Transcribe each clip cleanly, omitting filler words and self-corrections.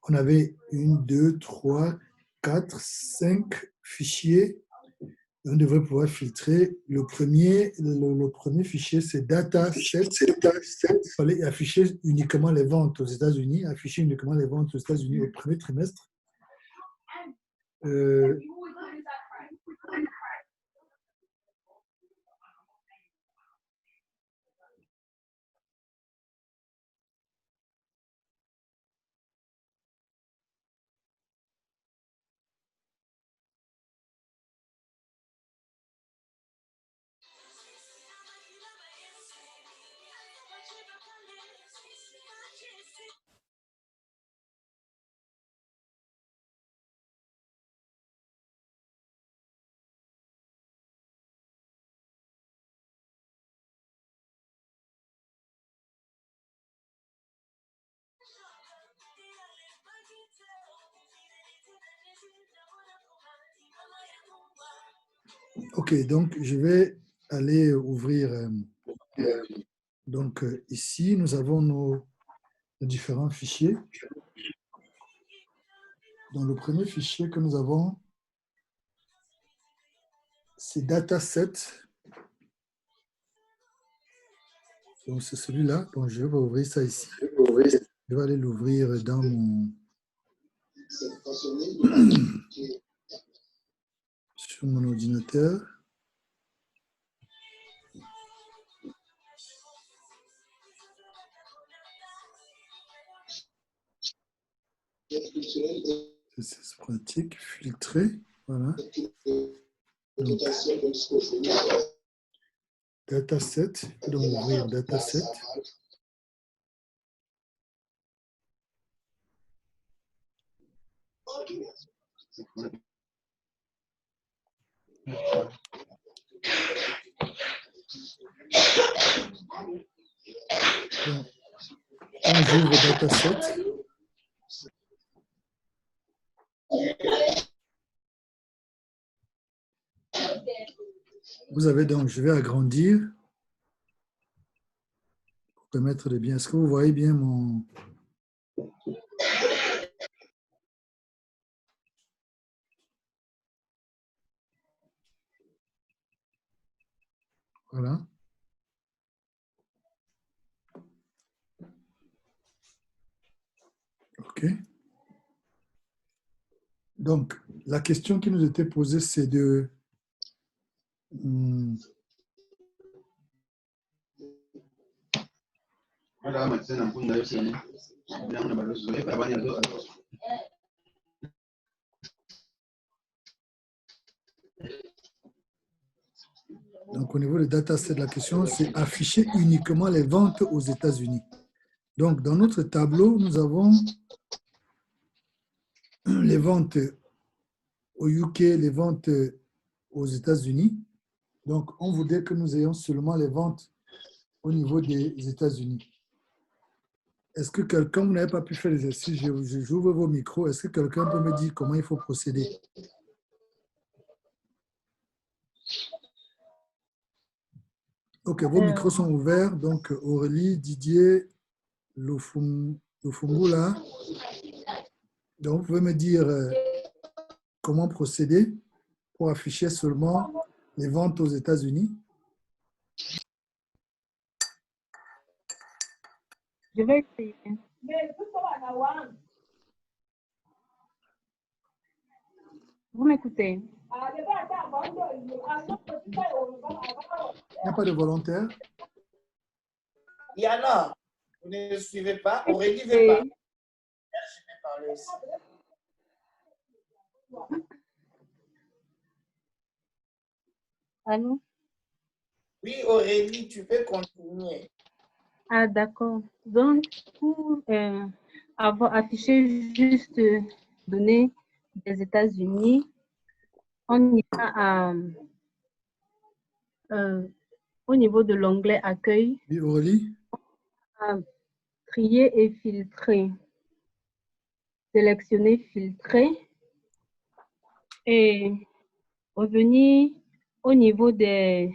on avait 1, 2, 3, 4, 5 fichiers. On devrait pouvoir filtrer. Le premier fichier, c'est dataset. Il fallait afficher uniquement les ventes aux États-Unis, afficher uniquement les ventes aux États-Unis au premier trimestre. OK, donc je vais aller ouvrir. Donc ici, nous avons nos différents fichiers. Dans le premier fichier que nous avons, c'est dataset. Donc c'est celui-là. Donc je vais ouvrir ça ici. Je vais aller l'ouvrir dans mon sur mon ordinateur. C'est pratique, filtrer, voilà. Donc, dataset, donc ouvrir dataset. Donc, quand j'ouvre dataset, vous avez donc, je vais agrandir pour permettre de bien. Est-ce que vous voyez bien mon. Voilà. OK. Donc, la question qui nous était posée, c'est de. Donc, au niveau du dataset, la question, c'est afficher uniquement les ventes aux États-Unis. Donc, dans notre tableau, nous avons les ventes au UK, les ventes aux États-Unis. Donc, on voudrait que nous ayons seulement les ventes au niveau des États-Unis. Est-ce que quelqu'un, vous n'avez pas pu faire l'exercice, j'ouvre vos micros, est-ce que quelqu'un peut me dire comment il faut procéder? Ok, vos micros sont ouverts. Donc, Aurélie, Didier, Lufungula. Donc, vous pouvez me dire comment procéder pour afficher seulement les ventes aux États-Unis? Je vais essayer. Vous m'écoutez? Il n'y a pas de volontaire? Il y en a. Vous ne suivez pas. Aurélie ne veut pas. Je vais parler aussi. Allô? Oui, Aurélie, tu peux continuer. Ah, d'accord. Donc, pour avoir affiché juste données des États-Unis, on ira au niveau de l'onglet Accueil. Oui, Aurélie? Trier et filtrer. Sélectionner, filtrer. Et revenir au niveau des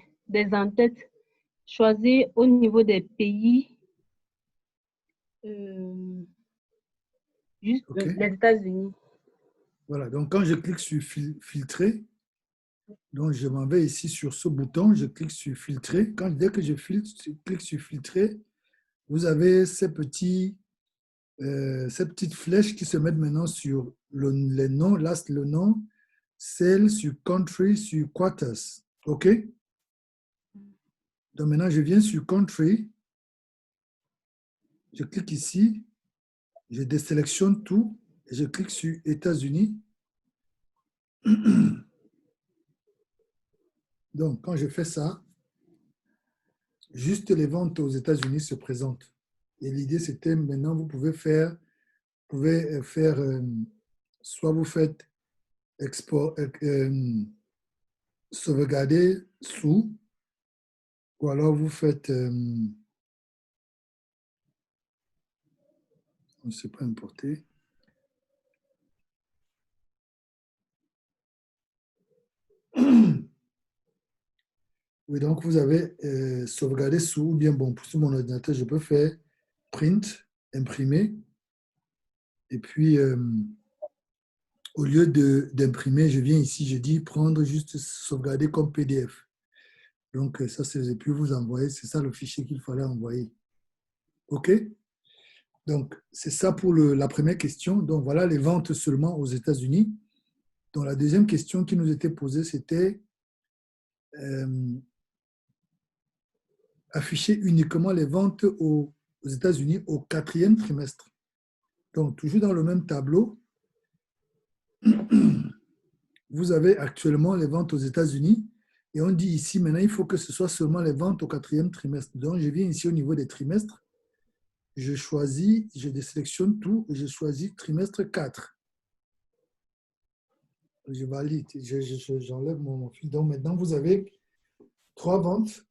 en-têtes. Choisir au niveau des pays Juste OK. les États-Unis. Voilà, donc quand je clique sur filtrer, donc je m'en vais ici sur ce bouton, je clique sur filtrer. Dès que je clique sur filtrer, vous avez ces petites flèches qui se mettent maintenant sur les noms, là c'est le nom, celle sur country, sur quarters. OK? Donc maintenant, je viens sur country, je clique ici, je désélectionne tout et je clique sur États-Unis. Donc, quand je fais ça, juste les ventes aux États-Unis se présentent. Et l'idée, c'était maintenant, vous pouvez faire, soit vous faites export, sauvegarder sous, ou alors vous faites, on ne sait pas importer. Oui, donc vous avez sauvegardé sous, ou bien bon, sur mon ordinateur, je peux faire print, imprimer, et puis au lieu d'imprimer, je viens ici, je dis prendre juste sauvegarder comme PDF. Donc ça, c'est puis vous envoyer, c'est ça le fichier qu'il fallait envoyer. OK? Donc c'est ça pour la première question. Donc voilà les ventes seulement aux États-Unis. Donc la deuxième question qui nous était posée, c'était afficher uniquement les ventes aux États-Unis au 4e trimestre. Donc, toujours dans le même tableau, vous avez actuellement les ventes aux États-Unis et on dit ici, maintenant, il faut que ce soit seulement les ventes au 4e trimestre. Donc, je viens ici au niveau des trimestres, je choisis, je désélectionne tout et je choisis trimestre 4. Je valide, j'enlève mon fil. Donc, maintenant, vous avez 3 ventes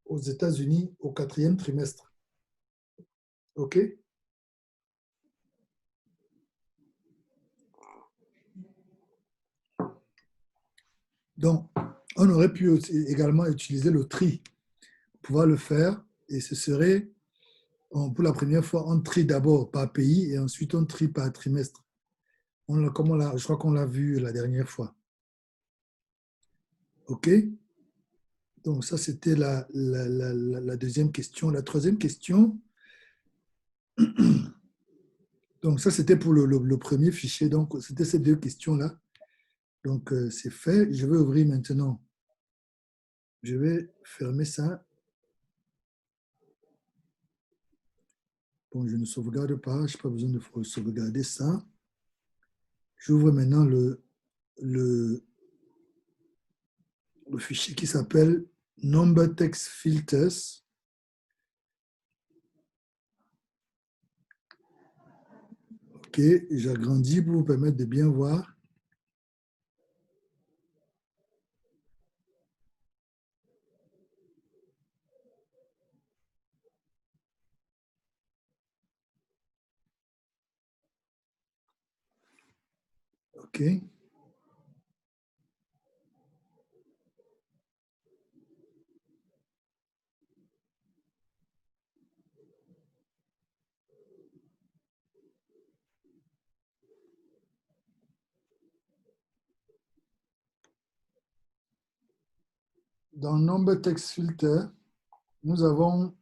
aux États-Unis au 4e trimestre. OK? Donc, on aurait pu également utiliser le tri pour pouvoir le faire et ce serait, pour la première fois, on trie d'abord par pays et ensuite on trie par trimestre. Je crois qu'on l'a vu la dernière fois. OK? Donc, ça, c'était la deuxième question. La troisième question, donc ça, c'était pour le premier fichier. Donc, c'était ces deux questions-là. Donc, c'est fait. Je vais ouvrir maintenant. Je vais fermer ça. Bon, je ne sauvegarde pas. Je n'ai pas besoin de sauvegarder ça. J'ouvre maintenant le fichier qui s'appelle Number Text Filters. OK, j'agrandis pour vous permettre de bien voir. OK. Dans Number Text Filter, nous avons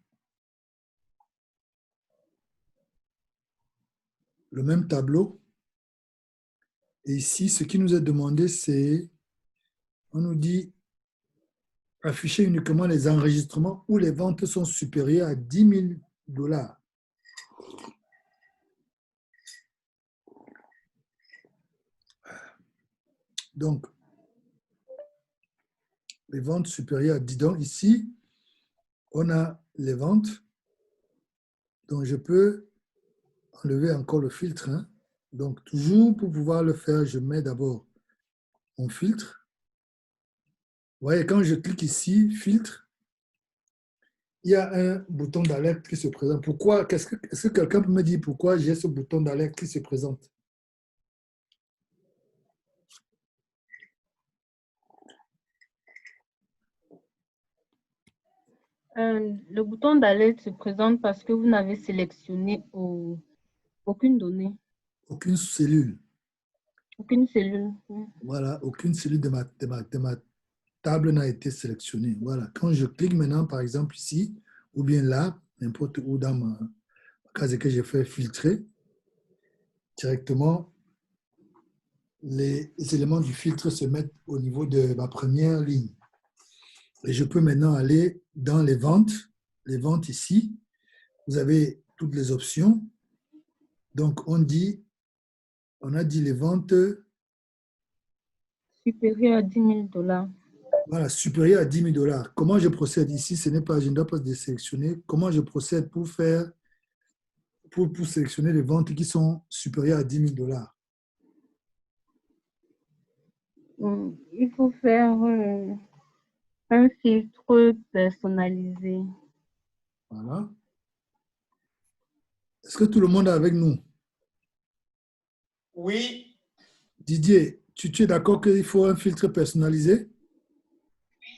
le même tableau. Et ici, ce qui nous est demandé, c'est, on nous dit, afficher uniquement les enregistrements où les ventes sont supérieures à 10 000 $. Donc, les ventes supérieures à 10 $. Donc, ici, on a les ventes. Donc, je peux enlever encore le filtre. Hein. Donc, toujours pour pouvoir le faire, je mets d'abord mon filtre. Vous voyez, quand je clique ici, filtre, il y a un bouton d'alerte qui se présente. Pourquoi? Est-ce que quelqu'un peut me dire pourquoi j'ai ce bouton d'alerte qui se présente? Le bouton d'alerte se présente parce que vous n'avez sélectionné aucune donnée. Aucune cellule. Aucune cellule. Voilà, aucune cellule de ma table n'a été sélectionnée. Voilà, quand je clique maintenant, par exemple ici, ou bien là, n'importe où dans ma case que j'ai fait filtrer, directement, les éléments du filtre se mettent au niveau de ma première ligne. Et je peux maintenant aller dans les ventes. Les ventes ici, vous avez toutes les options. Donc, on a dit les ventes. Supérieur à 10 000 $. Voilà, supérieur à 10 000 $. Comment je procède ici? Je ne dois pas désélectionner. Comment je procède pour sélectionner les ventes qui sont supérieures à 10 000 $? Il faut faire un filtre personnalisé. Voilà. Est-ce que tout le monde est avec nous? Oui, Didier, tu es d'accord qu'il faut un filtre personnalisé?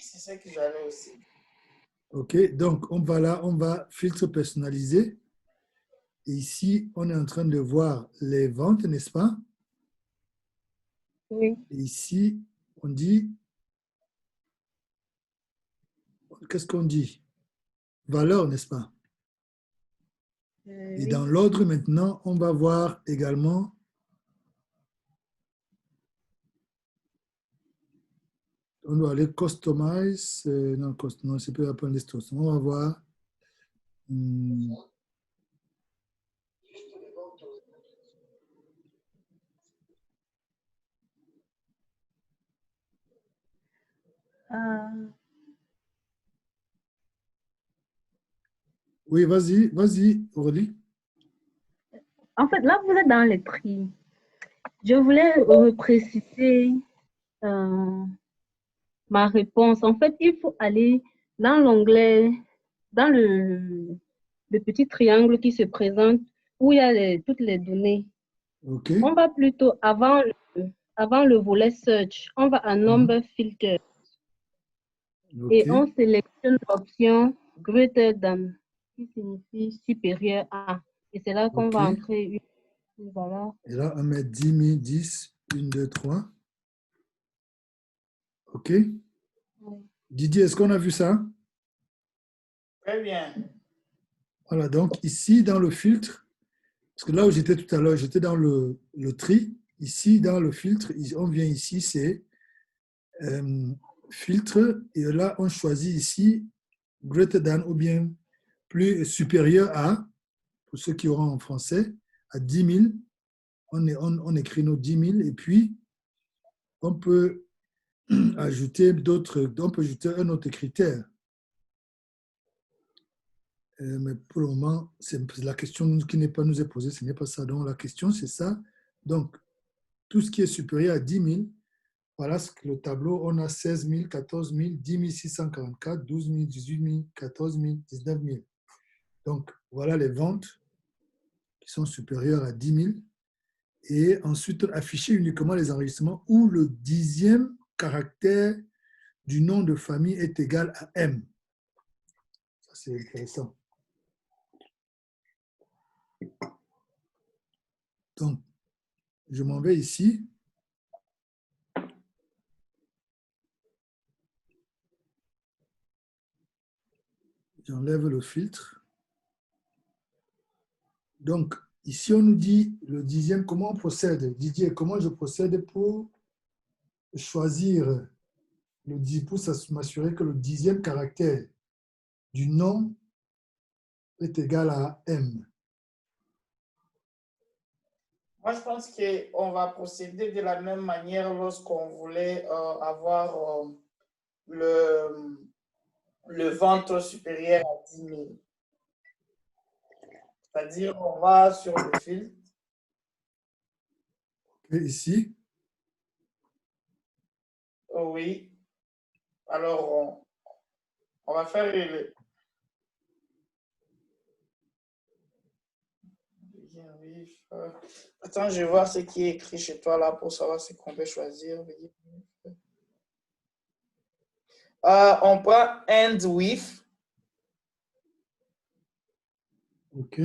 c'est ça que j'avais aussi. OK, donc on va là, on va filtre personnalisé. Et ici, on est en train de voir les ventes, n'est-ce pas? Oui. Et ici, on dit, qu'est-ce qu'on dit? Valeur, n'est-ce pas? Et Oui. dans l'ordre maintenant, on va voir également on doit aller customize. Non, non c'est pas un liste. On va voir. Oui, vas-y, Aurélie. En fait, là, vous êtes dans les prix. Je voulais préciser ma réponse. En fait, il faut aller dans l'onglet, dans le petit triangle qui se présente où il y a toutes les données. OK. On va plutôt avant le volet search, on va à number filter et OK. on sélectionne l'option greater than qui signifie supérieur à. Et c'est là qu'on OK. va entrer une valeur. Et là, on met 10 000, 10, 1, 2, 3. OK. Oui. Didier, est-ce qu'on a vu ça? Très bien. Voilà, donc ici, dans le filtre, parce que là où j'étais tout à l'heure, j'étais dans le tri. Ici, dans le filtre, on vient ici, c'est filtre. Et là, on choisit ici greater than ou bien plus supérieur à, pour ceux qui auront en français, à 10 000. On écrit nos 10 000 et puis on peut ajouter un autre critère. Mais pour le moment, c'est la question qui n'est pas nous est posée, ce n'est pas ça. Donc la question, c'est ça. Donc, tout ce qui est supérieur à 10 000, voilà ce que le tableau, on a 16 000, 14 000, 10 644, 12 000, 18 000, 14 000, 19 000. Donc, voilà les ventes qui sont supérieures à 10 000. Et ensuite, afficher uniquement les enregistrements où le 10e caractère du nom de famille est égal à M. Ça, c'est intéressant. Donc, je m'en vais ici. J'enlève le filtre. Donc, ici, on nous dit le 10e, comment on procède? Didier, comment je procède pour choisir pour m'assurer que le 10e caractère du nom est égal à M? Moi, je pense qu'on va procéder de la même manière lorsqu'on voulait avoir le ventre supérieur à 10 000. C'est-à-dire, on va sur le filtre. Et ici. Oh oui. Alors, on va faire Attends, je vais voir ce qui est écrit chez toi là pour savoir ce qu'on peut choisir. On prend end with. OK.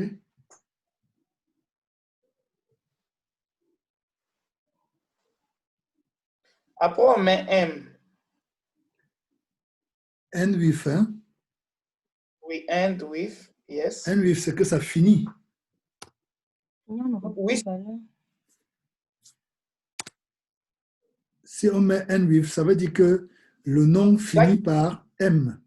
Après, on met M. End with, hein? We end with, yes. End with, c'est que ça finit. Oui. Si on met end with, ça veut dire que le nom finit par M.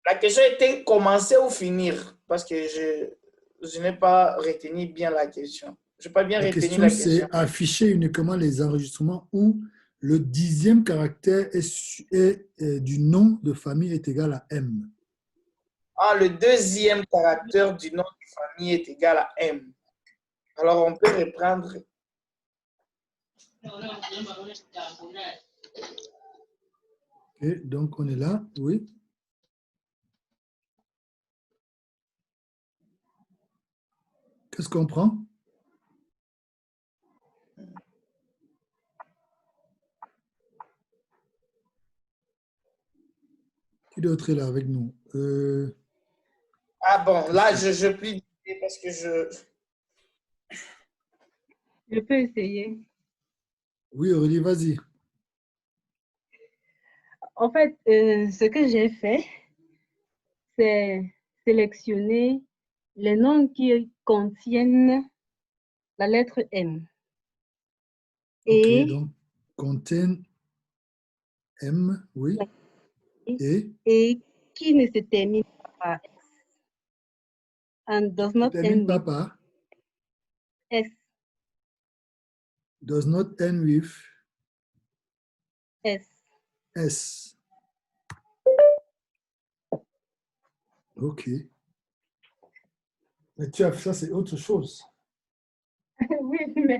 La question était commencer ou finir, parce que je n'ai pas retenu bien la question. Je n'ai pas bien La retenu question, la question. c'est afficher uniquement les enregistrements où le 10e caractère du nom de famille est égal à M. Ah, le deuxième caractère du nom de famille est égal à M. Alors, on peut reprendre. Et donc, on est là, oui. Qu'est-ce qu'on prend? Qui d'autre est là avec nous? Ah bon, là, je plie l'idée parce que Je peux essayer. Oui, Aurélie, vas-y. En fait, ce que j'ai fait, c'est sélectionner les noms qui contiennent la lettre M. OK, Et, donc, contain M, oui. et qui ne se termine pas par S. And does Ne not termine end pas with par S. does not end with S. S. OK. Mais tu as fait ça, c'est autre chose. Oui, mais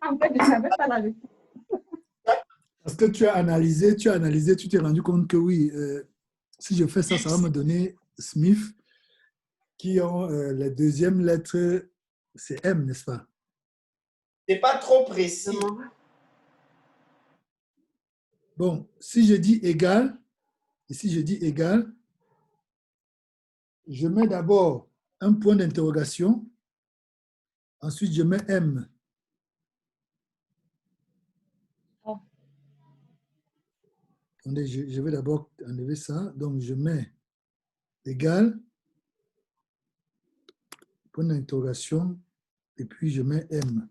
en fait, je n'avais pas la réponse. Parce que tu as analysé, tu t'es rendu compte que oui, si je fais ça, ça va me donner Smith, qui ont la deuxième lettre, c'est M, n'est-ce pas? c'est pas trop précis. Bon, si je dis égal, et si je dis égal, je mets d'abord un point d'interrogation, ensuite je mets M. Oh. Attendez, je vais d'abord enlever ça. Donc, je mets égal, point d'interrogation, et puis je mets M.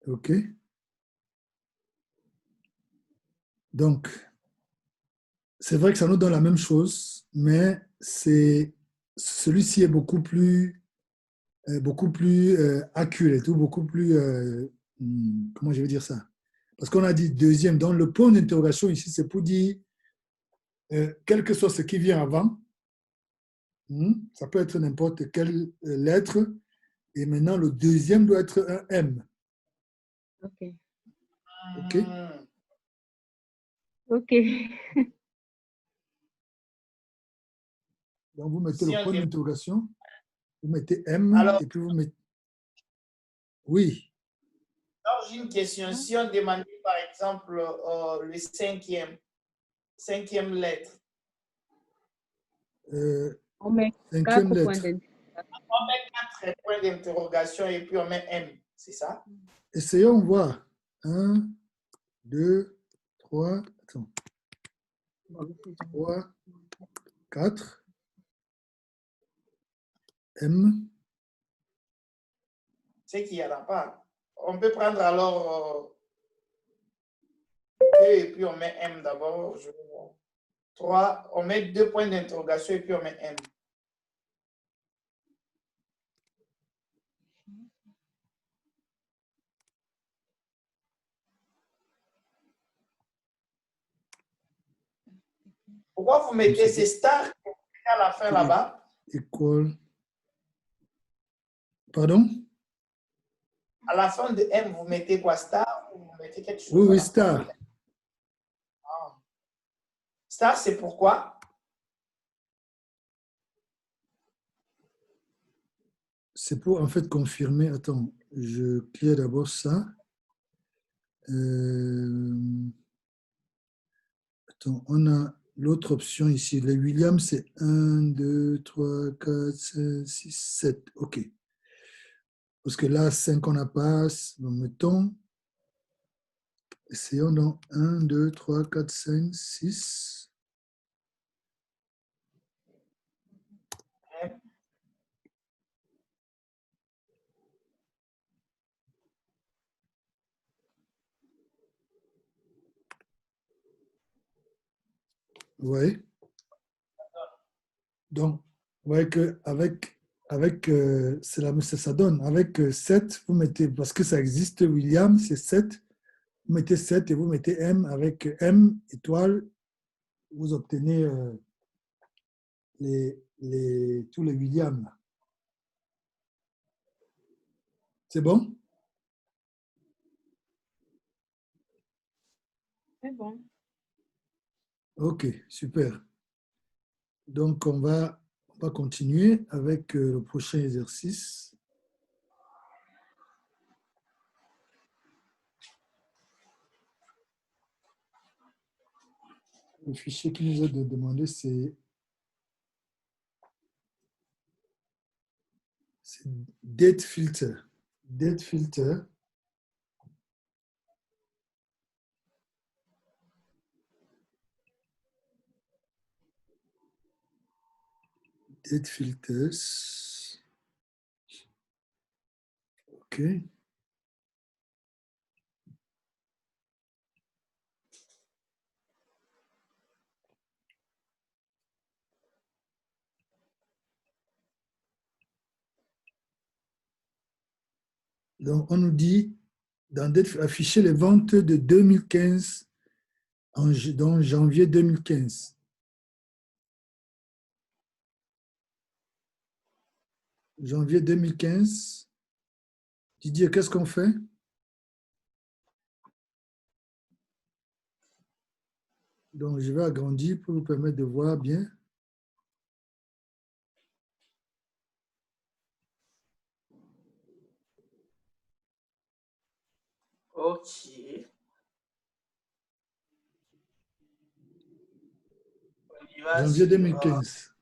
OK? Donc, c'est vrai que ça nous donne la même chose, mais celui-ci est beaucoup plus accurate ou beaucoup plus, comment je vais dire ça? Parce qu'on a dit deuxième, donc le point d'interrogation ici, c'est pour dire, quel que soit ce qui vient avant, ça peut être n'importe quelle lettre, et maintenant le deuxième doit être un M. OK. OK? OK. Donc vous mettez Si le on point dit- d'interrogation, vous mettez M, Alors, et puis vous mettez... Oui. alors, j'ai une question. Si on demandait, par exemple, le cinquième lettre, On met Cinquième 4 points lettre. d'interrogation. on met 4 points d'interrogation et puis on met M, c'est ça? Essayons voir. 1, 2, 3, attends, 3, 4, M. C'est qu'il n'y en a pas. On peut prendre alors 2 et puis on met M d'abord. 3, on met 2 points d'interrogation et puis on met M. Pourquoi vous mettez ces stars à la fin là-bas? Equal. Pardon? À la fin de M, vous mettez quoi? Star ou vous mettez quelque chose? Oui, à oui, la fin? star. Ah. Star, c'est pourquoi? C'est pour en fait confirmer. Attends, je clear d'abord ça. Attends, on a l'autre option ici. Les Williams, c'est 1, 2, 3, 4, 5, 6, 7. OK. Parce que là, 5, on n'a pas. Donc, mettons. Essayons donc 1, 2, 3, 4, 5, 6. Oui. Donc, vous voyez qu'avec ça donne. Avec 7, vous mettez, parce que ça existe, William, c'est 7. Vous mettez 7 et vous mettez M. Avec M étoile, vous obtenez tous les Williams. Là. C'est bon? C'est bon. OK, super. Donc, on va continuer avec le prochain exercice. Le fichier qui nous est demandé, c'est date filter. Date filter. Date filters. OK. Donc, on nous dit afficher les ventes de 2015 dans janvier 2015. Janvier 2015. Didier, qu'est-ce qu'on fait? Donc, je vais agrandir pour vous permettre de voir bien. OK. On y va Janvier sur, 2015.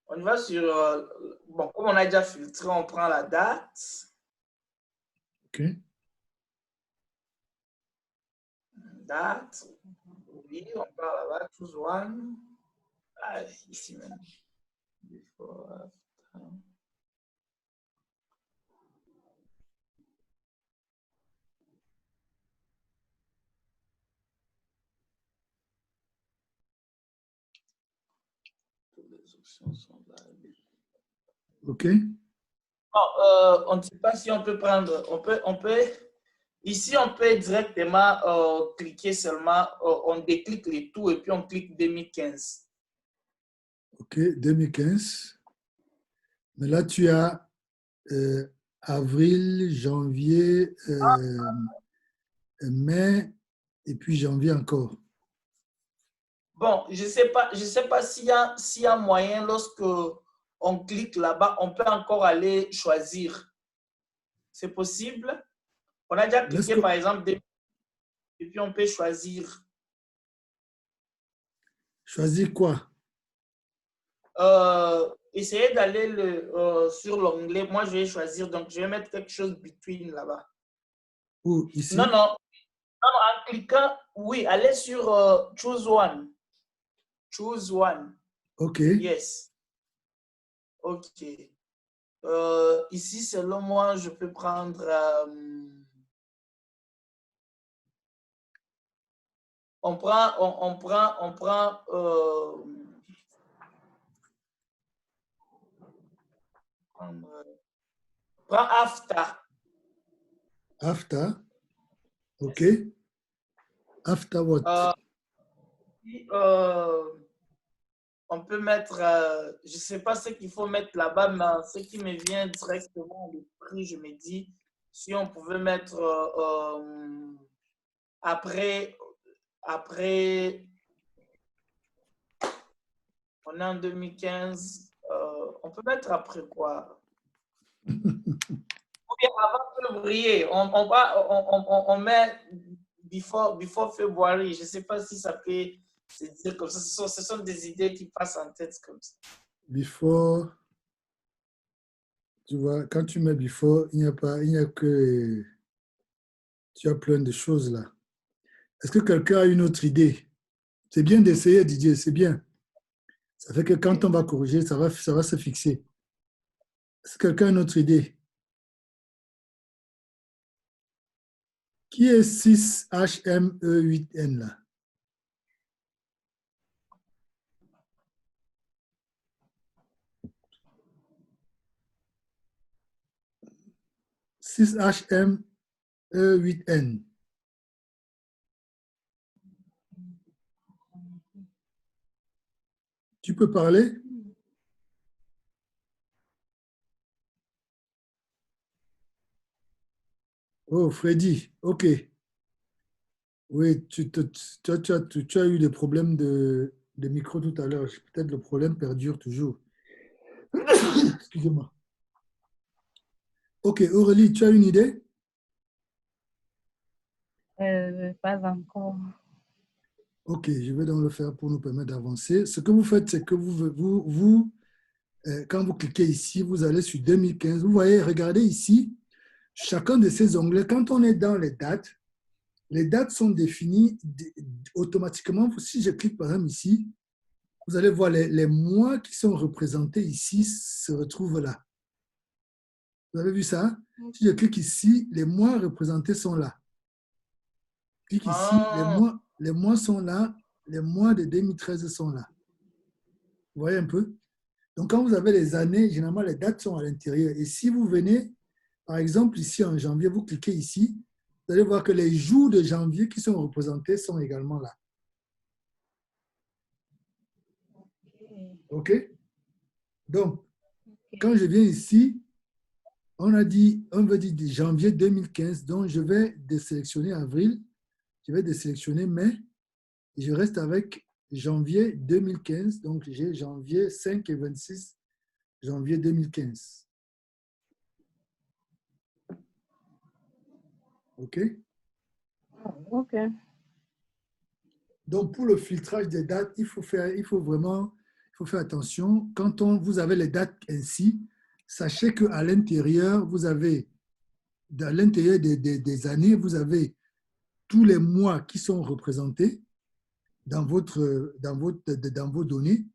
on y va sur, bon, comme on a déjà filtré, on prend la date. OK. Date. Oui, on part là-bas, choose one. Ah, ici même. Before, after. Toutes les options sont là. OK. Bon, on ne sait pas si on peut prendre, ici on peut directement cliquer seulement, on déclique les tout et puis on clique 2015. OK, 2015. Mais là, tu as avril, janvier, mai et puis janvier encore. Bon, je sais pas s'il y a moyen, lorsque on clique là-bas, on peut encore aller choisir. C'est possible? On a déjà cliqué, par exemple, et puis on peut choisir. Choisir quoi? Essayez d'aller sur l'onglet. Moi, je vais choisir, donc je vais mettre quelque chose between là-bas. Où? Ici? Non, non. En cliquant, oui, allez sur choose one. Choose one. OK. Yes. OK. Ici, selon moi, je peux prendre. On prend. Prends after. After. OK. After what? On peut mettre, je ne sais pas ce qu'il faut mettre là-bas, mais ce qui me vient directement à l'esprit, je me dis, si on pouvait mettre après, on est en 2015, on peut mettre après quoi? Ou bien avant que février. On met before February. Je ne sais pas si ça peut se dire comme ça. Ce sont des idées qui passent en tête comme ça. Before, tu vois, quand tu mets before, il n'y a que, tu as plein de choses là. Est-ce que quelqu'un a une autre idée? C'est bien d'essayer, Didier, c'est bien. Ça fait que quand on va corriger, ça va se fixer. Est-ce que quelqu'un a une autre idée? Qui est 6HME8N là? « 6HME8N. Tu peux parler? Oh, Freddy, ok. Oui, tu as eu des problèmes de micro tout à l'heure. Peut-être le problème perdure toujours. Excusez-moi. Ok, Aurélie, tu as une idée? Pas encore. Ok, je vais donc le faire pour nous permettre d'avancer. Ce que vous faites, c'est que quand vous cliquez ici, vous allez sur 2015. Vous voyez, regardez ici, chacun de ces onglets, quand on est dans les dates sont définies automatiquement. Si je clique par exemple ici, vous allez voir les mois qui sont représentés ici se retrouvent là. Vous avez vu ça? Si je clique ici, les mois représentés sont là. Clique ici, les mois sont là, les mois de 2013 sont là. Vous voyez un peu? Donc, quand vous avez les années, généralement, les dates sont à l'intérieur. Et si vous venez, par exemple, ici en janvier, vous cliquez ici, vous allez voir que les jours de janvier qui sont représentés sont également là. OK? Donc, quand je viens ici, on veut dire janvier 2015, donc je vais désélectionner avril, je vais désélectionner mai, et je reste avec janvier 2015, donc j'ai janvier 5 et 26, janvier 2015. OK? OK. Donc, pour le filtrage des dates, il faut faire attention. Quand vous avez les dates ainsi, sachez qu'à l'intérieur, dans l'intérieur des années, vous avez tous les mois qui sont représentés dans vos données.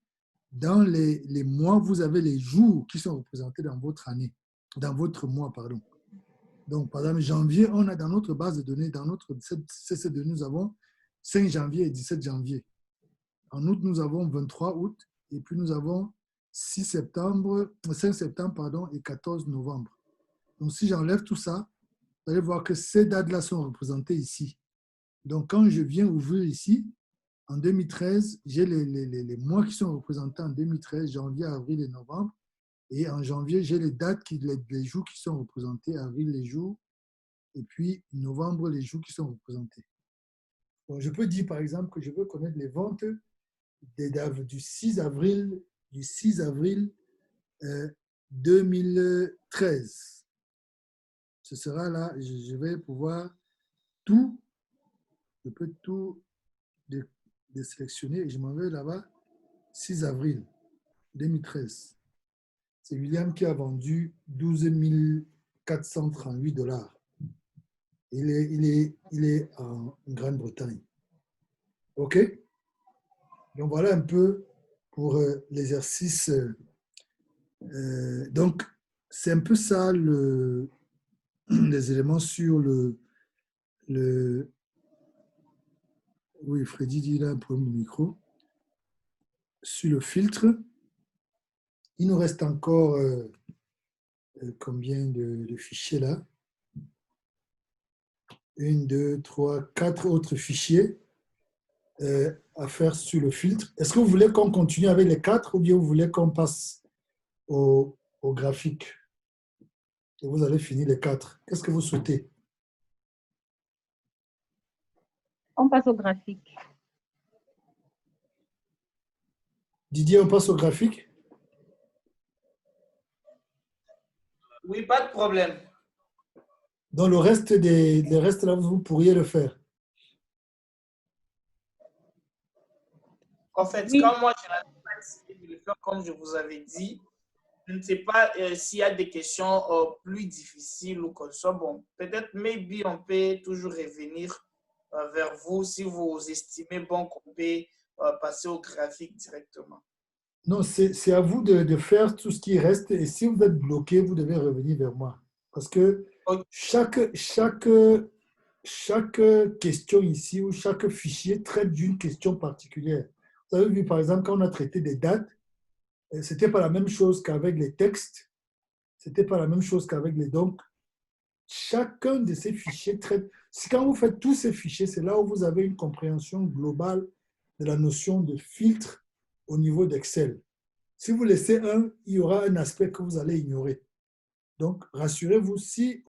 Dans les mois, vous avez les jours qui sont représentés dans votre année, dans votre mois, pardon. Donc, par exemple, janvier, on a dans notre base de données, dans notre CC de nous avons 5 janvier et 17 janvier. En août, nous avons 23 août et puis nous avons 5 septembre et 14 novembre. Donc, si j'enlève tout ça, vous allez voir que ces dates-là sont représentées ici. Donc, quand je viens ouvrir ici, en 2013, j'ai les mois qui sont représentés en 2013, janvier, avril et novembre. Et en janvier, j'ai les jours qui sont représentés, avril, les jours, et puis novembre, les jours qui sont représentés. Donc, je peux dire, par exemple, que je veux connaître les ventes du 6 avril 2013. Ce sera là, je vais pouvoir je peux tout désélectionner et je m'en vais là-bas, 6 avril 2013. C'est William qui a vendu 12 438 $. Il est en Grande-Bretagne. OK? Donc, voilà un peu pour l'exercice. Donc, c'est un peu ça les éléments sur oui, Freddy dit là un problème de micro. Sur le filtre, il nous reste encore combien de fichiers là? 1, 2, 3, 4 autres fichiers à faire sur le filtre. Est-ce que vous voulez qu'on continue avec les 4 ou bien vous voulez qu'on passe au graphique? Et vous allez finir les 4. Qu'est-ce que vous souhaitez? On passe au graphique. Didier, on passe au graphique? Oui, pas de problème. Dans le reste là, vous pourriez le faire. En fait, Oui, quand moi, je n'avais pas essayé de le faire comme je vous avais dit, je ne sais pas s'il y a des questions plus difficiles ou comme ça. Bon, peut-être, maybe, on peut toujours revenir vers vous si vous estimez bon qu'on peut passer au graphique directement. Non, c'est à vous de faire tout ce qui reste. Et si vous êtes bloqué, vous devez revenir vers moi. Parce que Ok, chaque question ici ou chaque fichier traite d'une question particulière. Vous avez vu, par exemple, quand on a traité des dates, ce n'était pas la même chose qu'avec les textes. C'était pas la même chose qu'avec les. Donc, chacun de ces fichiers traite. Si quand vous faites tous ces fichiers, c'est là où vous avez une compréhension globale de la notion de filtre au niveau d'Excel. Si vous laissez un, il y aura un aspect que vous allez ignorer. Donc, rassurez-vous, si